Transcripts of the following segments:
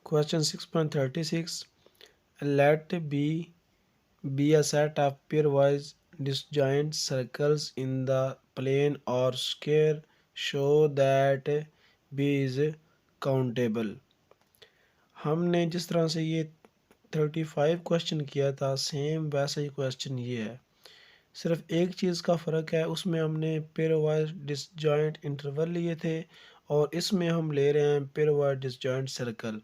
Question 6.36. Let B be a set of pairwise disjoint circles in the plane or square. Show that B is countable. हमने जिस तरह से ये 35 question किया था सेम वैसा ही क्वेश्चन ये है। सिर्फ एक चीज़ का फ़र्क है, उसमें हमने पेयरवाइज डिसजॉइंट इंटरवल लिए थे और इसमें हम ले रहे हैं पेयरवाइज डिसजॉइंट सर्कल।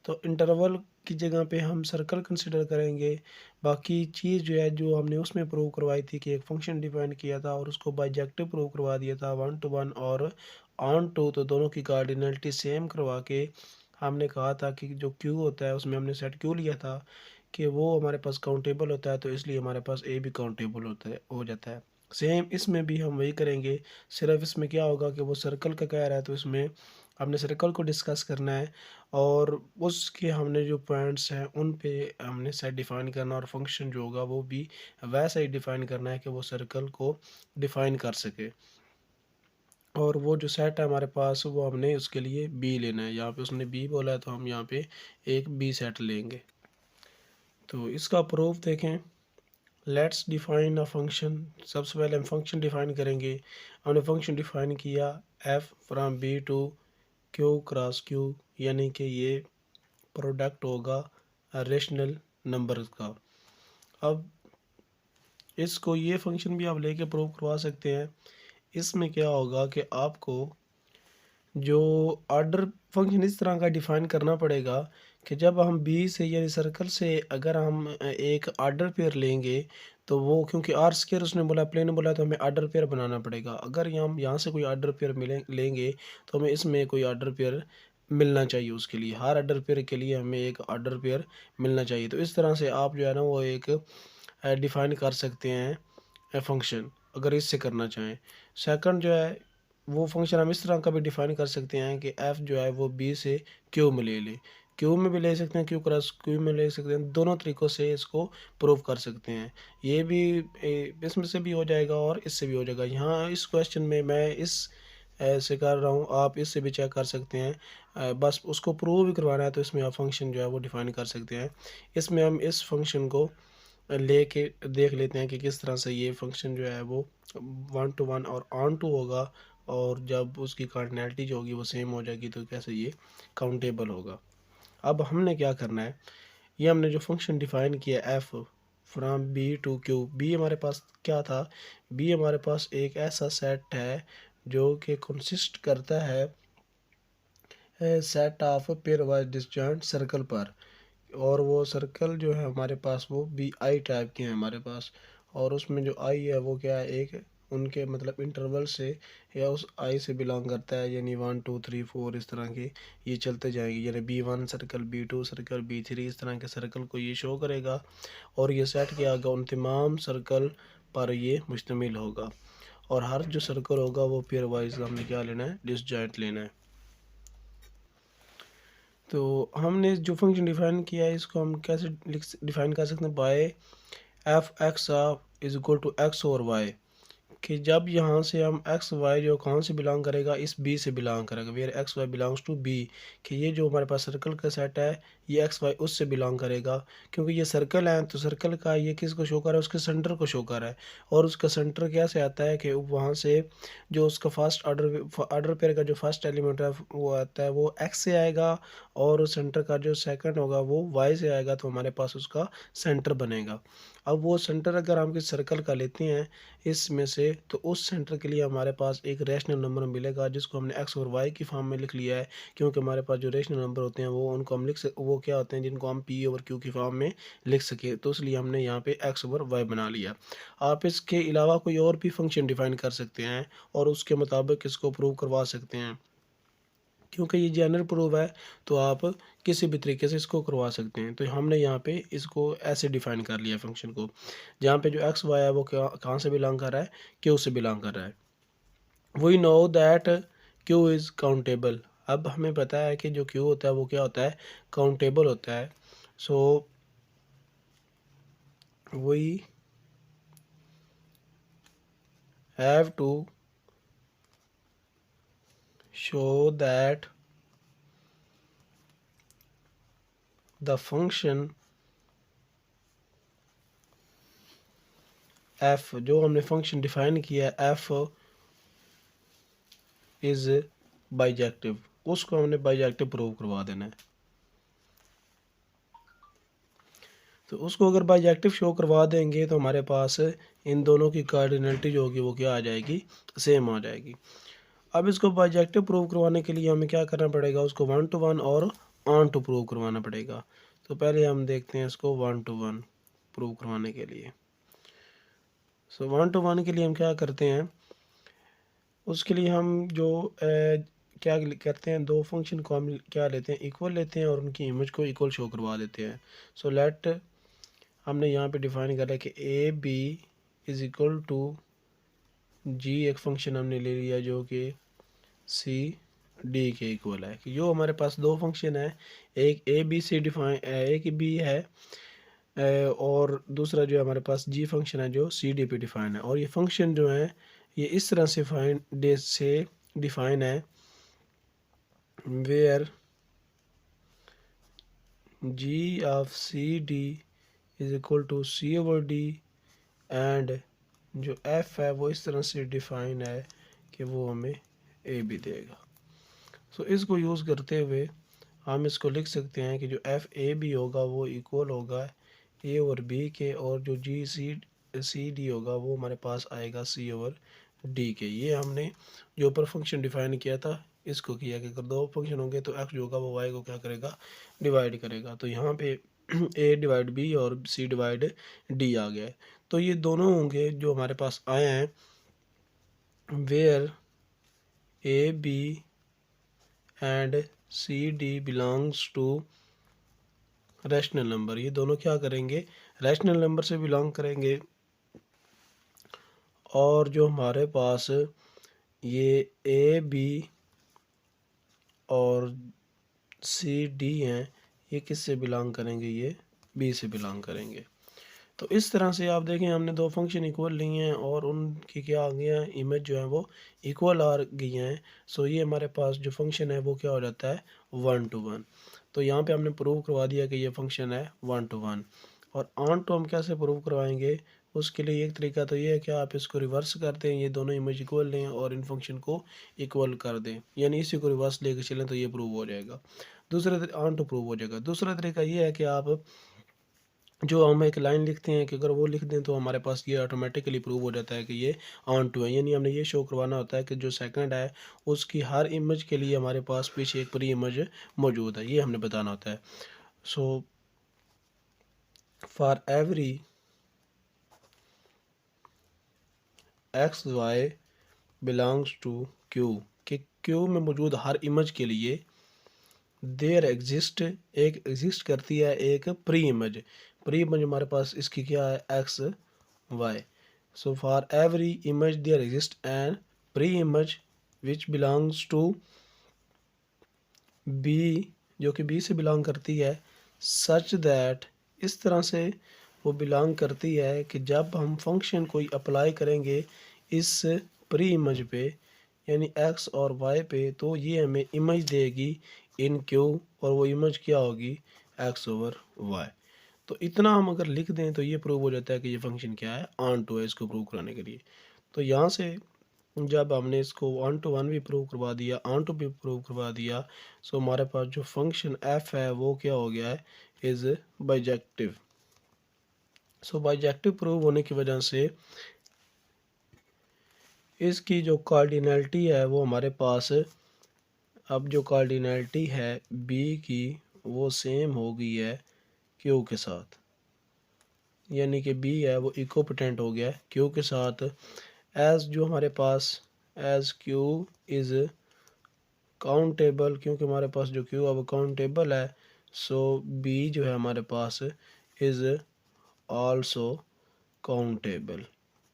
तो इंटरवल की जगह पे हम सर्कल कंसिडर करेंगे। बाकी चीज़ जो है जो हमने उसमें प्रूव करवाई थी कि एक फंक्शन डिफाइन किया था और उसको बाइजेक्टिव प्रूव करवा दिया था 1 to 1 और ऑन टू, तो दोनों की कार्डिनलिटी सेम करवा के हमने कहा था कि जो क्यू होता है उसमें हमने सेट क्यू लिया था कि वो हमारे पास काउंटेबल होता है, तो इसलिए हमारे पास ए भी काउंटेबल होता है हो जाता है। सेम इसमें भी हम वही करेंगे। सिर्फ इसमें क्या होगा कि वो सर्कल का कह रहा है तो इसमें हमने सर्कल को डिस्कस करना है और उसके हमने जो पॉइंट्स हैं उन पे हमने सेट डिफ़ाइन करना और फंक्शन जो होगा वो भी वैसा ही डिफ़ाइन करना है कि वो सर्कल को डिफ़ाइन कर सके। और वो जो सेट है हमारे पास वो हमने उसके लिए बी लेना है। यहाँ पे उसने बी बोला है तो हम यहाँ पे एक बी सेट लेंगे। तो इसका प्रूफ देखें। Let's define a function. सबसे पहले हम फंक्शन डिफाइन करेंगे। हमने फंक्शन डिफाइन किया F from B to Q cross Q, यानी कि ये प्रोडक्ट होगा रेशनल नंबर का। अब इसको ये फंक्शन भी आप लेके प्रूव करवा सकते हैं। इसमें क्या होगा कि आपको जो ऑर्डर फंक्शन इस तरह का डिफाइन करना पड़ेगा कि जब हम बी से यानी सर्कल से अगर हम एक ऑर्डर पेयर लेंगे तो वो, क्योंकि आर स्क्वायर उसने बोला प्लेन बोला, तो हमें ऑर्डर पेयर बनाना पड़ेगा। अगर हम यहाँ से कोई ऑर्डर पेयर लेंगे तो हमें इसमें कोई ऑर्डर पेयर मिलना चाहिए। उसके लिए हर ऑर्डर पेयर के लिए हमें एक ऑर्डर पेयर मिलना चाहिए। तो इस तरह से आप जो है ना वो एक डिफ़ाइन कर सकते हैं फंक्शन, अगर इससे करना चाहें। सेकंड जो है वो फंक्शन हम इस तरह का भी डिफ़ाइन कर सकते हैं कि एफ़ जो है वो बी से क्यू में ले क्यू में भी ले सकते हैं, क्यू क्रॉस क्यू में ले सकते हैं। दोनों तरीक़ों से इसको प्रूव कर सकते हैं। ये भी इसमें से भी हो जाएगा और इससे भी हो जाएगा। यहाँ इस क्वेश्चन में मैं इस ऐसे कर रहा हूँ, आप इससे भी चेक कर सकते हैं। बस उसको प्रूव भी करवाना है तो इसमें आप फंक्शन जो है वो डिफ़ाइन कर सकते हैं। इसमें हम इस फंक्शन को लेके देख लेते हैं कि किस तरह से ये फंक्शन जो है वो 1 to 1 और ऑन टू होगा और जब उसकी कार्डिनलिटी जो होगी वो सेम हो जाएगी तो कैसे ये काउंटेबल होगा। अब हमने क्या करना है, ये हमने जो फंक्शन डिफाइन किया F from B to Q, B हमारे पास क्या था, बी हमारे पास एक ऐसा सेट है जो कि कंसिस्ट करता है set of pair wise disjoint circle पर। और वो सर्कल जो है हमारे पास वो बी आई टाइप के हैं हमारे पास। और उसमें जो आई है वो क्या है, एक उनके मतलब इंटरवल से या उस आई से बिलोंग करता है, यानी 1 2 3 4 इस तरह के ये चलते जाएंगे, यानी B1 circle, B2 circle, B3 इस तरह के सर्कल को ये शो करेगा। और ये सेट किया गया उन तमाम सर्कल पर ये मुश्तमिल होगा। और हर जो सर्कल होगा वो पेयर वाइज हमने क्या लेना है, डिसजॉइंट लेना है। तो हमने जो फंक्शन डिफाइन किया है इसको हम कैसे डिफाइन कर सकते हैं, by F X of is equal to X और वाई, कि जब यहाँ से हम एक्स वाई जो कहाँ से बिलोंग करेगा, इस बी से बिलोंग करेगा, where X Y belongs to B, कि ये जो हमारे पास सर्कल का सेट है ये एक्स वाई उससे बिलोंग करेगा। क्योंकि ये सर्कल है तो सर्कल का ये किसको शो कर रहा है, उसके सेंटर को शो कर रहा है। और उसका सेंटर कैसे आता है कि वहाँ से जो उसका फर्स्ट ऑर्डर पेयर का जो फर्स्ट एलिमेंट है वो आता है वो एक्स से आएगा और सेंटर का जो सेकंड होगा वो वाई से आएगा, तो हमारे पास उसका सेंटर बनेगा। अब वो सेंटर अगर हम किस सर्कल का लेते हैं इसमें से, तो उस सेंटर के लिए हमारे पास एक रेशनल नंबर मिलेगा जिसको हमने एक्स और वाई की फॉर्म में लिख लिया है। क्योंकि हमारे पास जो रेशनल नंबर होते हैं वो उनको हम वो क्या होते हैं जिनको हम पी ओवर क्यू की फॉर्म में लिख सके, तो इसलिए हमने यहाँ पे एक्स ओवर वाई बना लिया। आप इसके अलावा कोई और भी फंक्शन डिफाइन कर सकते हैं और उसके मुताबिक इसको प्रूव करवा सकते हैं। क्योंकि ये जनरल प्रूफ है तो आप किसी भी तरीके से इसको करवा सकते हैं। तो हमने यहाँ पे इसको ऐसे डिफाइन कर लिया फंक्शन को, जहाँ पे जो एक्स वाई है वो कहाँ से बिलोंग कर रहा है, क्यू से बिलोंग कर रहा है। We know that Q is countable. अब हमें पता है कि जो क्यू होता है वो क्या होता है, काउंटेबल होता है। So we have to show that the function F, जो हमने फंक्शन डिफाइन किया है एफ इज बाइजेक्टिव, उसको हमने बाइजेक्टिव प्रूव करवा देना है। तो उसको अगर बाइजेक्टिव शो करवा देंगे तो हमारे पास इन दोनों की कार्डिनलिटी जो होगी वो क्या आ जाएगी, सेम आ जाएगी। अब इसको बाइजेक्टिव प्रूव करवाने के लिए हमें क्या करना पड़ेगा, उसको 1 to 1 और ऑन टू प्रूव करवाना पड़ेगा। तो पहले हम देखते हैं इसको 1 to 1 प्रूव करवाने के लिए। सो 1 to 1 के लिए हम क्या करते हैं, उसके लिए हम जो क्या करते हैं, दो फंक्शन को हम क्या लेते हैं, इक्वल लेते हैं और उनकी इमेज को इक्वल शो करवा देते हैं। सो लेट हमने यहाँ पे डिफाइन करा है कि A B is equal to G, एक फंक्शन हमने ले लिया जो कि सी डी के इक्वल है। कि जो हमारे पास दो फंक्शन है, एक ए बी सी डिफाइन, एक बी है और दूसरा जो है हमारे पास जी फंक्शन है जो सी डी पे डिफाइन है। और ये फंक्शन जो है ये इस तरह से डिफाइन है where G of C D is equal to C over D, and जो एफ है वो इस तरह से डिफाइन है कि वो हमें ए बी देगा। सो इसको यूज़ करते हुए हम इसको लिख सकते हैं कि जो एफ ए बी होगा वो इक्वल होगा ए और बी के, और जो जी सी डी होगा वो हमारे पास आएगा सी ओवर डी के। ये हमने जो ऊपर फंक्शन डिफाइन किया था इसको किया कि अगर दो फंक्शन होंगे तो एक्स जो होगा वो वाई को क्या करेगा, डिवाइड करेगा। तो यहाँ पे ए डिवाइड बी और सी डिवाइड डी आ गया है। तो ये दोनों होंगे जो हमारे पास आए हैं where A B and C D belongs to rational number. ये दोनों क्या करेंगे, रैशनल नंबर से बिलोंग करेंगे। और जो हमारे पास ये ए बी और सी डी हैं ये किससे बिलोंग करेंगे, ये बी से बिलोंग करेंगे। तो इस तरह से आप देखें हमने दो फंक्शन इक्वल लिए हैं और उनकी क्या आ गया है, इमेज जो है वो इक्वल आ गई हैं। सो ये हमारे पास जो फंक्शन है वो क्या हो जाता है, 1 to 1। तो यहाँ पे हमने प्रूव करवा दिया कि ये फंक्शन है 1 to 1। और ऑन टू हम कैसे प्रूव करवाएंगे, उसके लिए एक तरीका तो ये है कि आप इसको रिवर्स कर दें, ये दोनों इमेज इक्वल लें और इन फंक्शन को इक्वल कर दें, यानी इसी को रिवर्स लेके चलें तो ये प्रूव हो जाएगा। ऑन टू प्रूव हो जाएगा। दूसरा तरीका ये है कि आप जो हम एक लाइन लिखते हैं कि अगर वो लिख दें तो हमारे पास ये ऑटोमेटिकली प्रूव हो जाता है कि ये ऑन टू है। यानी हमने ये शो करवाना होता है कि जो सेकंड है उसकी हर इमेज के लिए हमारे पास पीछे एक प्री इमेज मौजूद है, ये हमने बताना होता है। So for every X Y belongs to Q, कि क्यू में मौजूद हर इमेज के लिए देयर एग्जिस्ट करती है एक प्री इमेज। प्री इमेज हमारे पास इसकी क्या है, X Y. So for every image there exist an pre image which belongs to B, जो कि बी से बिलोंग करती है, सच दैट, इस तरह से वो बिलोंग करती है कि जब हम फंक्शन कोई अप्लाई करेंगे इस प्री इमेज पे यानी एक्स और वाई पे तो ये हमें इमेज देगी इन क्यू, और वो इमेज क्या होगी, एक्स ओवर वाई। तो इतना हम अगर लिख दें तो ये प्रूव हो जाता है कि ये फंक्शन क्या है, ऑन टू है, इसको प्रूव कराने के लिए। तो यहाँ से जब हमने इसको 1 to 1 भी प्रूव करवा दिया, ऑन टू भी प्रूव करवा दिया, सो हमारे पास जो फंक्शन एफ है वो क्या हो गया है, is bijective. So bijective prove होने की वजह से इसकी जो कार्डिनलिटी है वो हमारे पास, अब जो कार्डिनलिटी है बी की वो सेम हो गई है क्यू के साथ, यानी कि बी है वो इक्विपोटेंट हो गया है क्यू के साथ। एज जो हमारे पास एज क्यू इज़ काउंटेबल, क्योंकि हमारे पास जो क्यू है वो काउंटेबल है, सो बी जो है हमारे पास इज़ आल्सो काउंटेबल।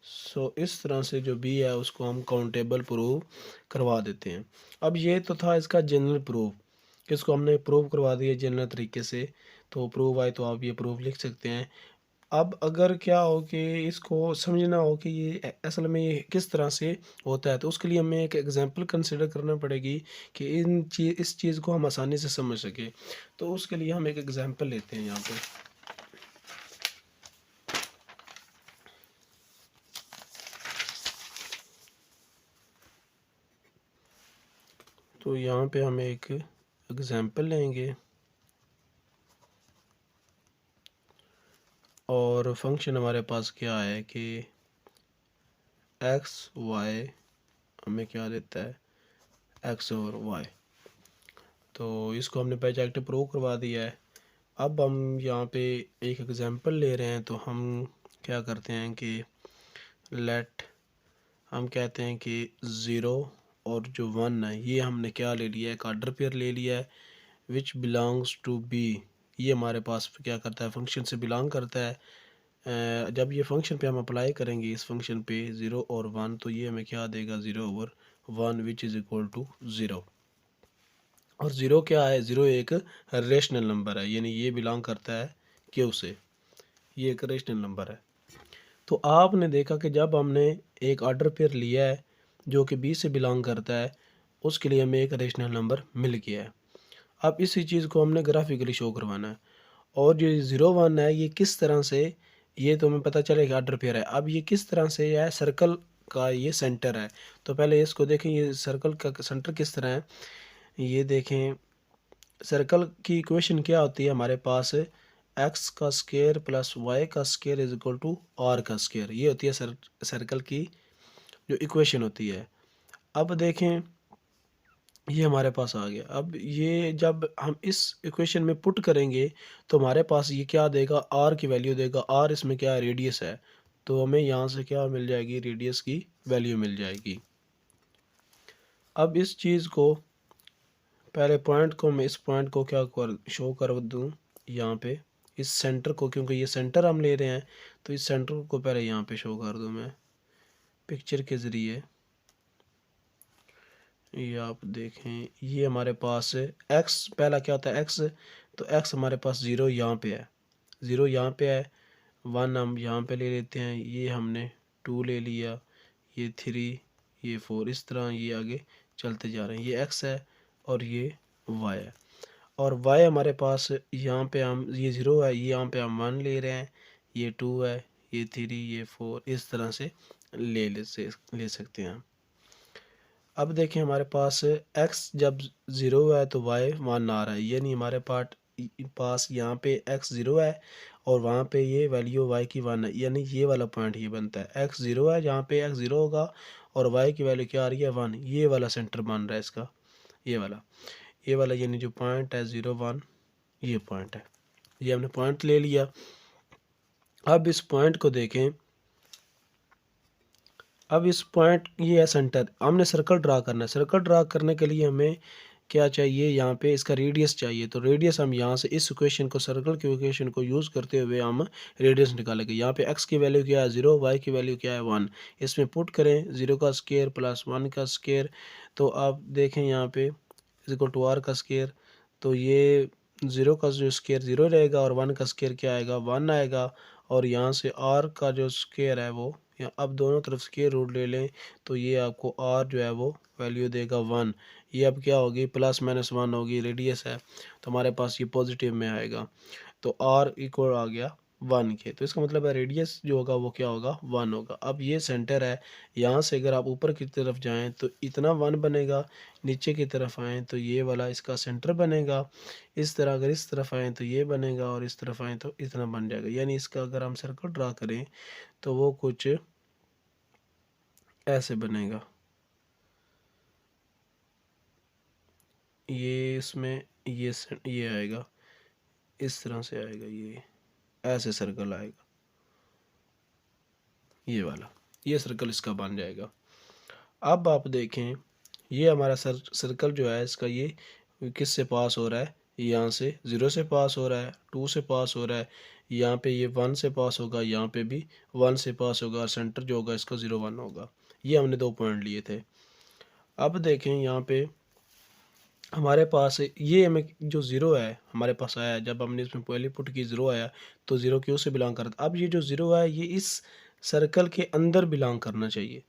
सो इस तरह से जो बी है उसको हम काउंटेबल प्रूव करवा देते हैं। अब ये तो था इसका जनरल प्रूफ, किसको हमने प्रूव करवा दिया जनरल तरीके से, तो प्रूव आए तो आप ये प्रूफ लिख सकते हैं। अब अगर क्या हो कि इसको समझना हो कि ये असल में ये किस तरह से होता है, तो उसके लिए हमें एक एग्जांपल कंसिडर करना पड़ेगी कि इस चीज़ को हम आसानी से समझ सकें। तो उसके लिए हम एक एग्जांपल लेते हैं यहाँ पे। तो यहाँ पे हम एक एग्जांपल लेंगे और फंक्शन हमारे पास क्या है कि एक्स वाई हमें क्या देता है, एक्स और वाई। तो इसको हमने पहले जाके प्रूव करवा दिया है। अब हम यहाँ पे एक एग्जांपल ले रहे हैं, तो हम क्या करते हैं कि लेट, हम कहते हैं कि ज़ीरो और जो वन है ये हमने क्या ले लिया है, एक ऑर्डर पेयर ले लिया है विच बिलोंग्स टू बी। ये हमारे पास क्या करता है, फंक्शन से बिलोंग करता है। जब ये फंक्शन पे हम अप्लाई करेंगे इस फंक्शन पे ज़ीरो और वन, तो ये हमें क्या देगा, zero over one which is equal to zero. और ज़ीरो क्या है, ज़ीरो एक रेशनल नंबर है, यानी ये बिलोंग करता है क्यू से, ये एक रेशनल नंबर है। तो आपने देखा कि जब हमने एक ऑर्डर पेयर लिया है जो कि बी से बिलोंग करता है, उसके लिए हमें एक रेशनल नंबर मिल गया है। अब इसी चीज़ को हमने ग्राफिकली शो करवाना है। और जो ज़ीरो वन है ये किस तरह से, ये तो हमें पता चलेगा ऑर्डर पेयर है। अब ये किस तरह से है, सर्कल का ये सेंटर है। तो पहले इसको देखें, ये सर्कल का सेंटर किस तरह है, ये देखें। सर्कल की इक्वेशन क्या होती है हमारे पास, एक्स का स्क्वायर प्लस वाई का square is equal to R का स्क्वायर, ये होती है सर्कल की जो इक्वेशन होती है। अब देखें ये हमारे पास आ गया। अब ये जब हम इस इक्वेशन में पुट करेंगे तो हमारे पास ये क्या देगा, आर की वैल्यू देगा। आर इसमें क्या है, रेडियस है। तो हमें यहाँ से क्या मिल जाएगी, रेडियस की वैल्यू मिल जाएगी। अब इस चीज़ को, पहले पॉइंट को मैं इस पॉइंट को क्या कर शो कर दूँ यहाँ पे, इस सेंटर को, क्योंकि ये सेंटर हम ले रहे हैं तो इस सेंटर को पहले यहाँ पे शो कर दूँ मैं पिक्चर के ज़रिए। ये आप देखें, ये हमारे पास एक्स, पहला क्या होता है एक्स, तो एक्स हमारे पास ज़ीरो यहाँ पे है, ज़ीरो यहाँ पे है, वन हम यहाँ पे ले लेते हैं, ये हमने टू ले लिया, ये थ्री, ये फोर, इस तरह ये आगे चलते जा रहे हैं। ये एक्स है और ये वाई है। और वाई हमारे पास यहाँ पे हम, ये ज़ीरो है, ये यहाँ पे हम वन ले रहे हैं, ये टू है, ये थ्री, ये फोर, इस तरह से ले सकते हैं। अब देखें हमारे पास x जब ज़ीरो है तो y वन आ रहा है, यानी हमारे पास यहाँ पे x ज़ीरो है और वहाँ पे ये वैल्यू y की वन है, यानी ये वाला पॉइंट ये बनता है। x ज़ीरो है, जहाँ पे x ज़ीरो होगा और y की वैल्यू क्या आ रही है, वन। ये वाला सेंटर बन रहा है इसका, ये वाला यानी जो पॉइंट है ज़ीरो वन, ये पॉइंट है, ये हमने पॉइंट ले लिया। अब इस पॉइंट को देखें, अब इस पॉइंट ये है सेंटर, हमने सर्कल ड्रा करना है। सर्कल ड्रा करने के लिए हमें क्या चाहिए, यहाँ पे इसका रेडियस चाहिए। तो रेडियस हम यहाँ से इस इक्वेशन को, सर्कल की इक्वेशन को यूज़ करते हुए हम रेडियस निकालेंगे। यहाँ पे x की वैल्यू क्या है, ज़ीरो, y की वैल्यू क्या है, वन। इसमें पुट करें ज़ीरो का स्क्वायर प्लस वन का स्क्वायर, तो आप देखें यहाँ पे इज इक्वल टू आर का स्क्वायर। तो ये ज़ीरो का जो स्क्वायर ज़ीरो रहेगा और वन का स्क्वायर क्या आएगा, वन आएगा। और यहाँ से आर का जो स्क्वायर है वो, या अब दोनों तरफ स्क्वायर रूट ले लें तो ये आपको आर जो है वो वैल्यू देगा वन। ये अब क्या होगी, प्लस माइनस वन होगी, रेडियस है तो हमारे पास ये पॉजिटिव में आएगा। तो आर इक्वल आ गया वन के, तो इसका मतलब है रेडियस जो होगा वो क्या होगा, वन होगा। अब ये सेंटर है, यहाँ से अगर आप ऊपर की तरफ जाएं तो इतना वन बनेगा, नीचे की तरफ आएँ तो ये वाला इसका सेंटर बनेगा। इस तरह अगर इस तरफ आएँ तो ये बनेगा और इस तरफ आएँ तो इतना बन जाएगा। यानी इसका अगर हम सर्कल ड्रा करें तो वो कुछ ऐसे बनेगा। ये इसमें ये आएगा, इस तरह से आएगा, ये ऐसे सर्कल आएगा, ये वाला, ये सर्कल इसका बन जाएगा। अब आप देखें ये हमारा सर्कल जो है इसका, ये किस से पास हो रहा है, यहाँ से ज़ीरो से पास हो रहा है, टू से पास हो रहा है, यहाँ पे ये वन से पास होगा, यहाँ पे भी वन से पास होगा, और सेंटर जो होगा इसका ज़ीरो वन होगा। ये हमने दो पॉइंट लिए थे। अब देखें यहाँ पे हमारे पास ये हमें जो ज़ीरो है हमारे पास आया, जब हमने इसमें पहले पुट की ज़ीरो आया तो ज़ीरो क्यू से बिलोंग करता। अब ये जो ज़ीरो है ये इस सर्कल के अंदर बिलोंग करना चाहिए।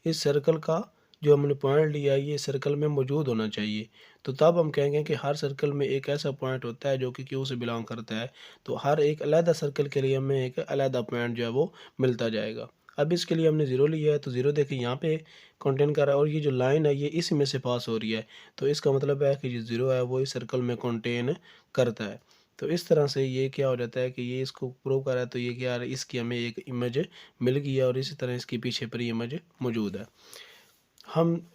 इस सर्कल का जो हमने पॉइंट लिया है ये सर्कल में मौजूद होना चाहिए। तो तब हम कहेंगे कि हर सर्कल में एक ऐसा पॉइंट होता है जो कि क्यू से बिलोंग करता है। तो हर एक अलहदा सर्कल के लिए हमें एक अलहदा पॉइंट जो है वो मिलता जाएगा। अब इसके लिए हमने ज़ीरो लिया है तो ज़ीरो देखिए यहाँ पे कंटेन कर रहा है और ये जो लाइन है ये इसी में से पास हो रही है। तो इसका मतलब है कि जो ज़ीरो है वो इस सर्कल में कंटेन करता है। तो इस तरह से ये क्या हो जाता है कि ये इसको प्रूव कर रहा है। तो ये क्या है, इसकी हमें एक इमेज मिल गई है और इसी तरह इसके पीछे पर इमेज मौजूद है। हम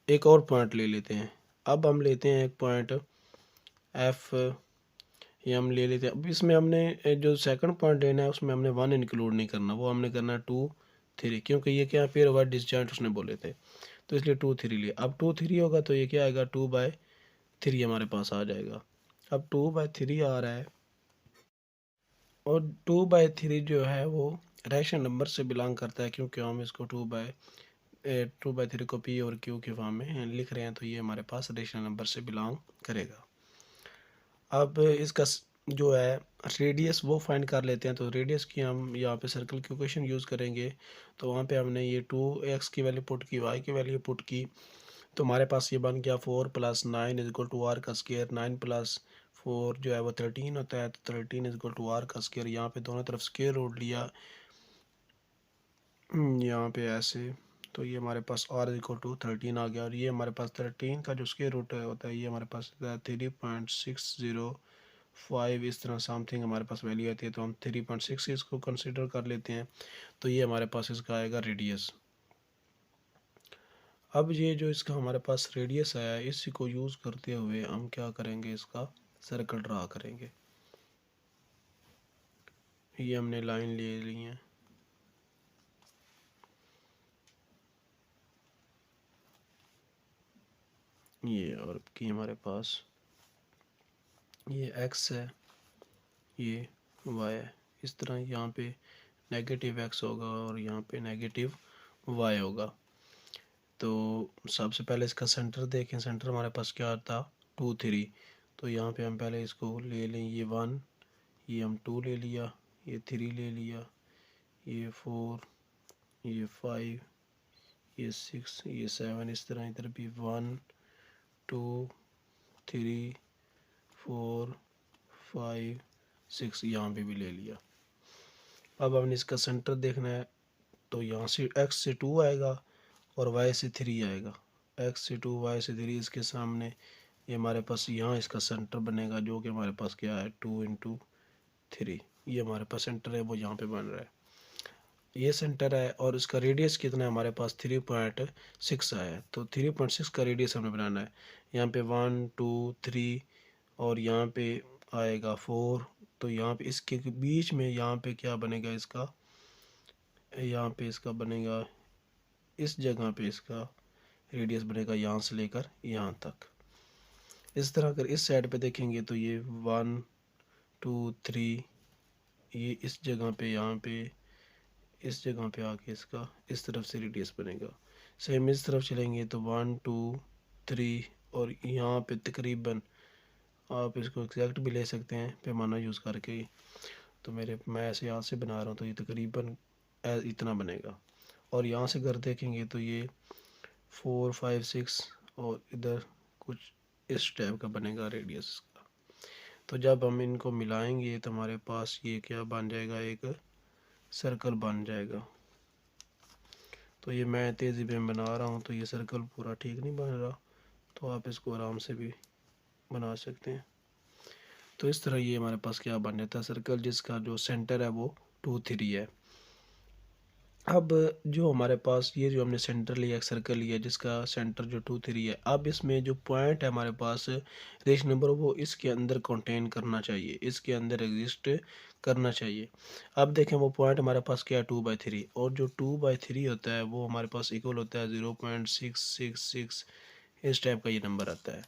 एक और पॉइंट ले लेते हैं। अब हम लेते हैं एक पॉइंट एफ, ये हम ले लेते हैं। अब इसमें हमने जो सेकंड पॉइंट लेना है उसमें हमने वन इंक्लूड नहीं करना, वो हमने करना है टू थ्री, क्योंकि ये क्या पेयर वाइज डिसजॉइंट उसने बोले थे तो इसलिए टू थ्री लिए। अब टू थ्री होगा तो ये क्या आएगा, टू बाय थ्री हमारे पास आ जाएगा। अब टू बाय थ्री आ रहा है और टू बाय थ्री जो है वो रैशनल नंबर से बिलोंग करता है, क्योंकि हम इसको टू बाई थ्री को पी और क्यू के फॉर्म में लिख रहे हैं तो ये हमारे पास रेशनल नंबर से बिलोंग करेगा। अब इसका जो है रेडियस वो फाइंड कर लेते हैं। तो रेडियस की हम यहाँ पे सर्कल की इक्वेशन यूज़ करेंगे। तो वहाँ पे हमने ये 2x की वैल्यू पुट की, y की वैल्यू पुट की, तो हमारे पास ये बन गया 4 + 9 = टू आर का स्क्वायर। 9 + 4 जो है वो 13 होता है, तो 13 = टू आर का स्क्वायर। यहाँ पे दोनों तरफ स्क्वायर रूट लिया यहाँ पे ऐसे, तो ये हमारे पास r = 13 आ गया। और ये हमारे पास 13 का जो स्क्वायर रूट होता है ये हमारे पास 3.605 इस तरह समथिंग हमारे पास वैल्यू आती है। तो हम 3.6 इसको कंसिडर कर लेते हैं। तो ये हमारे पास इसका आएगा रेडियस। अब ये जो इसका हमारे पास रेडियस आया है इसी को यूज़ करते हुए हम क्या करेंगे, इसका सर्कल ड्रा करेंगे। ये हमने लाइन ले ली है, ये और की हमारे पास ये x है, ये y है। इस तरह यहाँ पे नेगेटिव x होगा और यहाँ पे नेगेटिव y होगा। तो सबसे पहले इसका सेंटर देखें, सेंटर हमारे पास क्या था, 2 3। तो यहाँ पे हम पहले इसको ले लें, ये 1, ये हम 2 ले लिया, ये 3 ले लिया, ये 4, ये 5, ये 6, ये 7। इस तरह इधर भी 1 2 3 4 5 6 यहाँ पे भी ले लिया। अब हमने इसका सेंटर देखना है। तो यहाँ से x से 2 आएगा और y से 3 आएगा। x से 2 y से 3 इसके सामने ये हमारे पास यहाँ इसका सेंटर बनेगा, जो कि हमारे पास क्या है 2 × 3। ये हमारे पास सेंटर है वो यहाँ पे बन रहा है, ये सेंटर है। और इसका रेडियस कितना है हमारे पास 3.6 आया है। तो 3.6 का रेडियस हमें बनाना है। यहाँ पे 1 2 3 और यहाँ पे आएगा 4। तो यहाँ पे इसके बीच में यहाँ पे क्या बनेगा, इसका यहाँ पे इसका बनेगा, इस जगह पे इसका रेडियस बनेगा यहाँ से लेकर यहाँ तक। इस तरह अगर इस साइड पे देखेंगे तो ये 1 2 3, ये इस जगह पे यहाँ पे इस जगह पे आके इसका इस तरफ से रेडियस बनेगा। सेम इस तरफ चलेंगे तो 1 2 3 और यहाँ पे तकरीबन आप इसको एग्जैक्ट भी ले सकते हैं पैमाना यूज़ करके। तो मैं ऐसे हाथ से बना रहा हूँ तो ये तकरीबन इतना बनेगा। और यहाँ से अगर देखेंगे तो ये 4 5 6 और इधर कुछ इस टाइप का बनेगा रेडियस का। तो जब हम इनको मिलाएंगे तो हमारे पास ये क्या बन जाएगा, एक सर्कल बन जाएगा। तो ये मैं तेज़ी में बना रहा हूँ तो ये सर्कल पूरा ठीक नहीं बन रहा, तो आप इसको आराम से भी बना सकते हैं। तो इस तरह ये हमारे पास क्या बन जाता है, सर्कल जिसका जो सेंटर है वो 2 3 है। अब जो हमारे पास ये जो हमने सेंटर लिया, एक सर्कल लिया जिसका सेंटर जो 2 3 है। अब इसमें जो पॉइंट है हमारे पास रेशनल नंबर वो इसके अंदर कंटेन करना चाहिए, इसके अंदर एग्जिस्ट करना चाहिए। अब देखें वो पॉइंट हमारे पास क्या है 2/3, और जो 2/3 होता है वो हमारे पास इक्वल होता है 0.666। इस टाइप का ये नंबर आता है।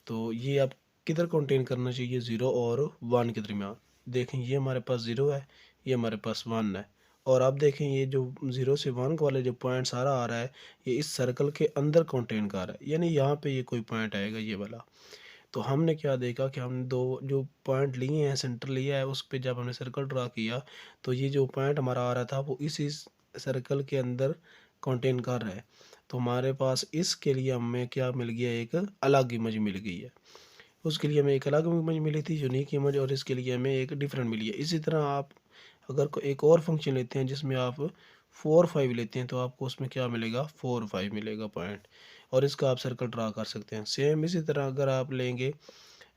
तो ये आप किधर कंटेन करना चाहिए, 0 और 1 के दरमियान। देखें ये हमारे पास 0 है, ये हमारे पास 1 है और आप देखें ये जो 0 से 1 वाले जो पॉइंट सारा आ रहा है ये इस सर्कल के अंदर कंटेन कर रहा है, यानी यहाँ पे ये कोई पॉइंट आएगा ये वाला। तो हमने क्या देखा कि हमने दो जो पॉइंट लिए हैं, सेंटर लिया है, उस पे जब हमने सर्कल ड्रा किया तो ये जो पॉइंट हमारा आ रहा था वो इसी सर्कल के अंदर कंटेन कर रहा है। तो हमारे पास इसके लिए हमें क्या मिल गया, एक अलग इमेज मिल गई है। उसके लिए हमें एक अलग इमेज मिली थी, यूनिक इमेज, और इसके लिए हमें एक डिफरेंट मिली है। इसी तरह आप अगर एक और फंक्शन लेते हैं जिसमें आप 4 5 लेते हैं तो आपको उसमें क्या मिलेगा, 4 5 मिलेगा पॉइंट, और इसका आप सर्कल ड्रा कर सकते हैं। सेम इसी तरह अगर आप लेंगे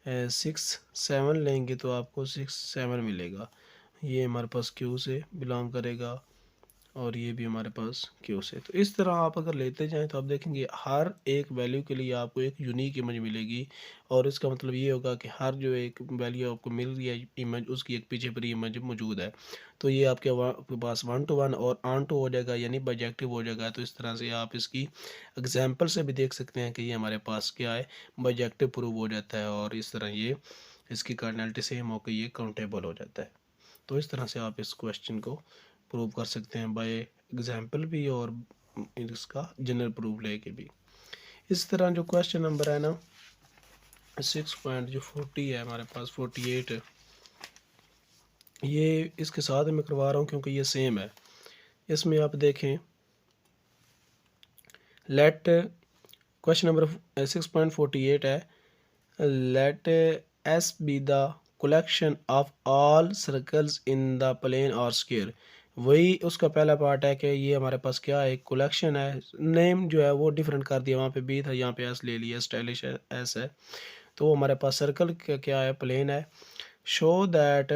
6 7 लेंगे तो आपको 6 7 मिलेगा। ये हमारे पास क्यू से बिलोंग करेगा और ये भी हमारे पास क्यू से। तो इस तरह आप अगर लेते जाएं तो आप देखेंगे हर एक वैल्यू के लिए आपको एक यूनिक इमेज मिलेगी, और इसका मतलब ये होगा कि हर जो एक वैल्यू आपको मिल रही है इमेज, उसकी एक पीछे पर इमेज मौजूद है। तो ये आपके पास 1 to 1 और ऑन टू हो जाएगा, यानी बाइजेक्टिव हो जाएगा। तो इस तरह से आप इसकी एग्जाम्पल से भी देख सकते हैं कि ये हमारे पास क्या है, बाइजेक्टिव प्रूव हो जाता है, और इस तरह ये इसकी कार्डिनलिटी सेम होकर ये काउंटेबल हो जाता है। तो इस तरह से आप इस क्वेश्चन को प्रूव कर सकते हैं बाय एग्जाम्पल भी और इसका जनरल प्रूफ लेके भी। इस तरह जो क्वेश्चन नंबर है ना 6.40 है हमारे पास 48 है, ये इसके साथ मैं करवा रहा हूँ क्योंकि ये सेम है। इसमें आप देखें, लेट क्वेश्चन नंबर 6.48 है, let S be the collection of all circles in the plane और स्क्वायर। वही उसका पहला पार्ट है कि ये हमारे पास क्या है, एक कलेक्शन है। नेम जो है वो डिफरेंट कर दिया, वहाँ पे बी था यहाँ पे एस ले लिया, स्टाइलिश एस है। तो हमारे पास सर्कल क्या है, प्लेन है। Show that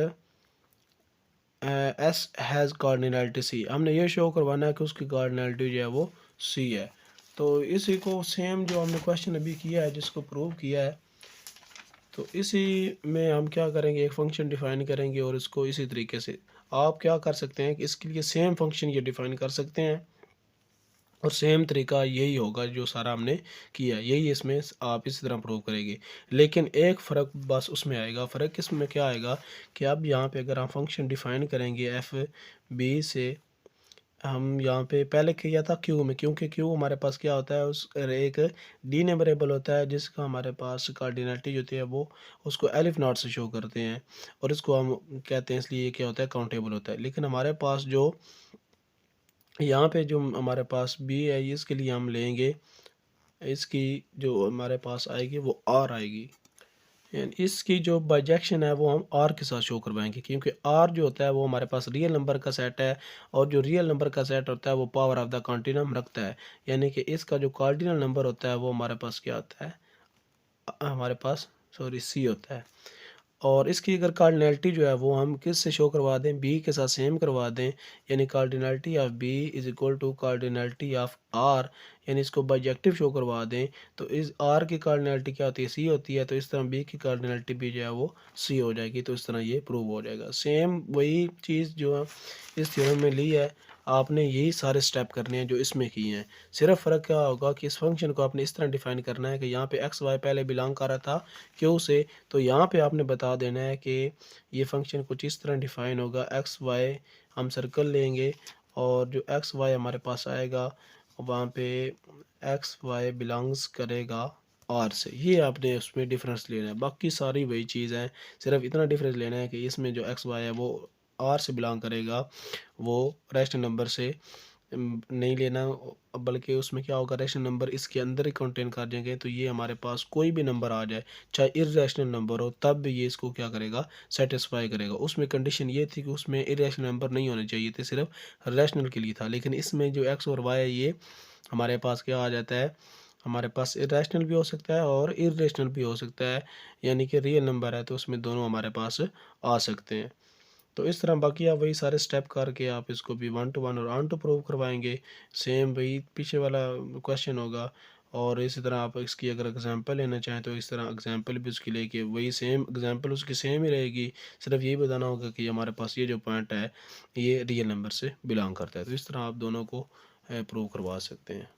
S has cardinality C, हमने ये शो करवाना है कि उसकी कार्डिनलिटी जो है वो सी है। तो इसी को सेम जो हमने क्वेश्चन अभी किया है जिसको प्रूव किया है, तो इसी में हम क्या करेंगे, एक फंक्शन डिफाइन करेंगे और इसको इसी तरीके से आप क्या कर सकते हैं कि इसके लिए सेम फंक्शन ये डिफाइन कर सकते हैं, और सेम तरीका यही होगा जो सारा हमने किया, यही इसमें आप इसी तरह प्रूव करेंगे। लेकिन एक फ़र्क बस उसमें आएगा, फ़र्क इसमें क्या आएगा कि अब यहाँ पे अगर हम फंक्शन डिफाइन करेंगे एफ बी से, हम यहाँ पे पहले किया था क्यू में, क्योंकि क्यू हमारे पास क्या होता है, उस एक डी नेबरेबल होता है जिसका हमारे पास कार्डिनलिटी होती है वो उसको एलिफ नॉट से शो करते हैं, और इसको हम कहते हैं इसलिए ये क्या होता है, काउंटेबल होता है। लेकिन हमारे पास जो यहाँ पे जो हमारे पास बी है इसके लिए हम लेंगे, इसकी जो हमारे पास आएगी वो आर आएगी, यानी इसकी जो बाइजेक्शन है वो हम आर के साथ शो करवाएंगे, क्योंकि आर जो होता है वो हमारे पास रियल नंबर का सेट है, और जो रियल नंबर का सेट होता है वो पावर ऑफ द कॉन्टिनम रखता है, यानी कि इसका जो कार्डिनल नंबर होता है वो हमारे पास क्या होता है, हमारे पास सॉरी सी होता है। और इसकी अगर कार्डिनलिटी जो है वो हम किस से शो करवा दें, बी के साथ सेम करवा दें, यानी cardinality of B is equal to cardinality of R, यानी इसको बाइजेक्टिव शो करवा दें। तो इस आर की कार्डिनलिटी क्या होती है, सी होती है, तो इस तरह बी की कार्डिनलिटी भी जो है वो सी हो जाएगी। तो इस तरह ये प्रूव हो जाएगा। सेम वही चीज़ जो इस थ्योरम में ली है, आपने यही सारे स्टेप करने हैं जो इसमें किए हैं। सिर्फ फ़र्क क्या होगा कि इस फंक्शन को आपने इस तरह डिफाइन करना है कि यहाँ पे एक्स वाई पहले बिलोंग कर रहा था क्यू से, तो यहाँ पे आपने बता देना है कि ये फंक्शन कुछ इस तरह डिफाइन होगा, एक्स वाई हम सर्कल लेंगे और जो एक्स वाई हमारे पास आएगा वहाँ पे एक्स वाई बिलोंग्स करेगा आर से। ये आपने उसमें डिफरेंस लेना है, बाकी सारी वही चीज़ है, सिर्फ इतना डिफरेंस लेना है कि इसमें जो एक्स वाई है वो आर से बिलोंग करेगा, वो रेशनल नंबर से नहीं लेना, बल्कि उसमें क्या होगा, रैशनल नंबर इसके अंदर ही कंटेन कर देंगे। तो ये हमारे पास कोई भी नंबर आ जाए चाहे इरेशनल नंबर हो तब भी ये इसको क्या करेगा, सेटिस्फाई करेगा। उसमें कंडीशन ये थी कि उसमें इरेशनल नंबर नहीं होने चाहिए थे, सिर्फ रैशनल के लिए था। लेकिन इसमें जो एक्स और वाई है ये हमारे पास क्या आ जाता है, हमारे पास इरेशनल भी हो सकता है और इरेशनल भी हो सकता है, यानी कि रियल नंबर है तो उसमें दोनों हमारे पास आ सकते हैं। तो इस तरह बाकी आप वही सारे स्टेप करके आप इसको भी 1 to 1 और ऑन टू प्रूव करवाएंगे। सेम वही पीछे वाला क्वेश्चन होगा, और इसी तरह आप इसकी अगर एग्जांपल लेना चाहें तो इस तरह एग्जांपल भी उसकी लेके वही सेम एग्जांपल उसकी सेम ही रहेगी। सिर्फ यही बताना होगा कि हमारे पास ये जो पॉइंट है ये रियल नंबर से बिलोंग करता है। तो इस तरह आप दोनों को प्रूव करवा सकते हैं।